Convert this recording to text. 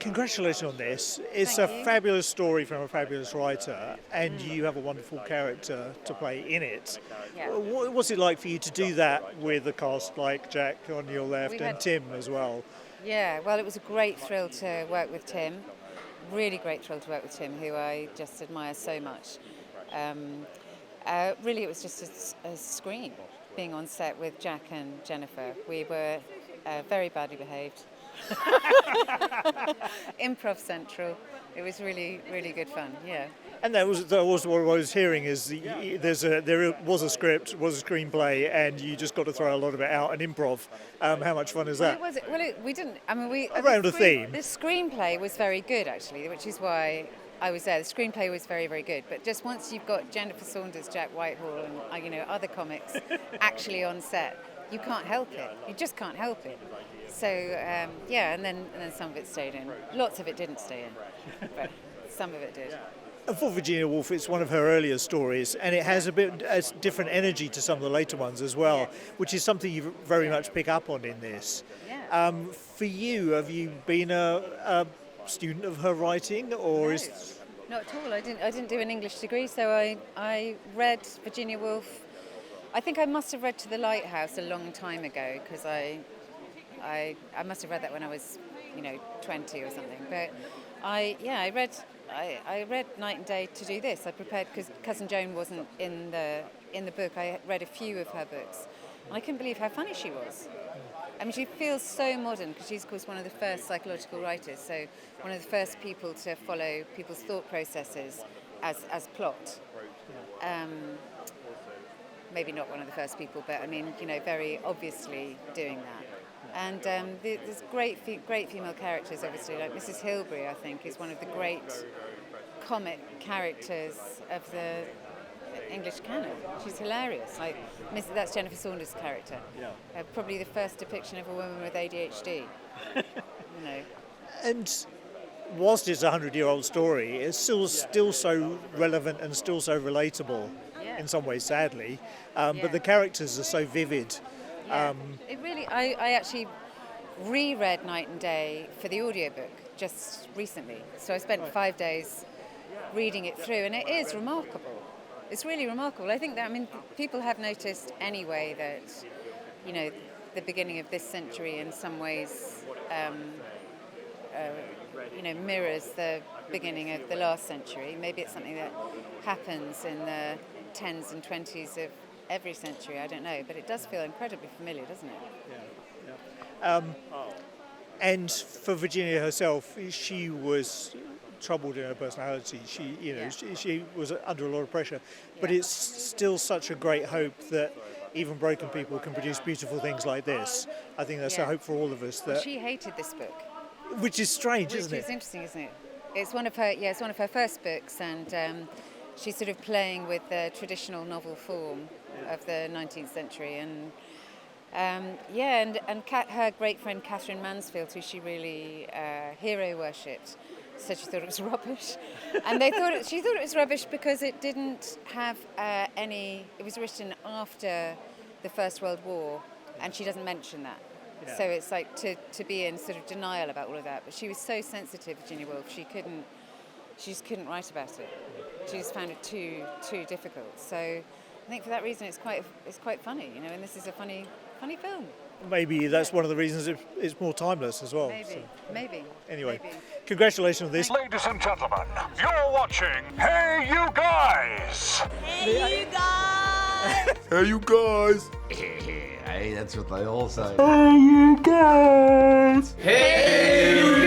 Congratulations on this. It's Thank a you. fabulous story from a fabulous writer, and you have a wonderful character to play in it. Yeah. What's it like for you to do that with a cast like Jack on your left We've and had- Tim as well? Yeah, well, it was a great thrill to work with Tim. Really great thrill to work with Tim, who I just admire so much. Really, it was just a scream being on set with Jack and Jennifer. We were very badly behaved. Improv Central. It was really, really good fun, yeah. And that was what I was hearing is there was a script, was a screenplay, and you just got to throw a lot of it out and improv. How much fun is that? We didn't. I mean, we Around a theme. The screenplay was very good, actually, which is why I was there. The screenplay was very, very good. But just once you've got Jennifer Saunders, Jack Whitehall, and other comics actually on set, you can't help it. You just can't help it. So and then some of it stayed in. Lots of it didn't stay in, but some of it did. And for Virginia Woolf, it's one of her earlier stories, and it has a different energy to some of the later ones as well, which is something you very much pick up on in this. Yeah. For you, have you been a student of her writing, or No, is? not at all. I didn't do an English degree, so I read Virginia Woolf. I think I must have read To the Lighthouse a long time ago, because I must have read that when I was 20 or something. But I read Night and Day to do this. I prepared because Cousin Joan wasn't in the book. I read a few of her books, and I couldn't believe how funny she was. I mean, she feels so modern because she's, of course, one of the first psychological writers. So one of the first people to follow people's thought processes as plot. Maybe not one of the first people, but I mean, very obviously doing that. And there's great female characters, obviously, like Mrs. Hilbury, I think, is one of the great comic characters of the English canon. She's hilarious. Like, that's Jennifer Saunders' character. Yeah. Probably the first depiction of a woman with ADHD. And whilst it's a 100-year-old story, it's still so relevant and still so relatable in some ways, sadly. But the characters are so vivid. Yeah. It really. I actually reread Night and Day for the audiobook just recently. So I spent 5 days reading it through, and it is remarkable. It's really remarkable. I think that, people have noticed anyway that, the beginning of this century in some ways, mirrors the beginning of the last century. Maybe it's something that happens in the 10s and 20s of every century, I don't know, but it does feel incredibly familiar, doesn't it? Yeah. And for Virginia herself, she was troubled in her personality. She was under a lot of pressure, but it's still such a great hope that even broken people can produce beautiful things like this. I think that's a hope for all of us. That she hated this book, which is strange, isn't it? Which is interesting, isn't it? It's one of her first books, and she's sort of playing with the traditional novel form of the 19th century, and her great friend Catherine Mansfield, who she really hero worshipped, said she thought it was rubbish, and she thought it was rubbish because it didn't have any. It was written after the First World War, and she doesn't mention that. Yeah. So it's like to be in sort of denial about all of that. But she was so sensitive, Virginia Woolf. She just couldn't write about it. She just found it too difficult. So I think for that reason, it's quite funny, and this is a funny film. Maybe that's one of the reasons it's more timeless as well. Maybe. Anyway, congratulations on this. Ladies and gentlemen, you're watching Hey You Guys! Hey, you guys! Hey, you guys! Hey, that's what they all say. Hey, you guys! Hey, you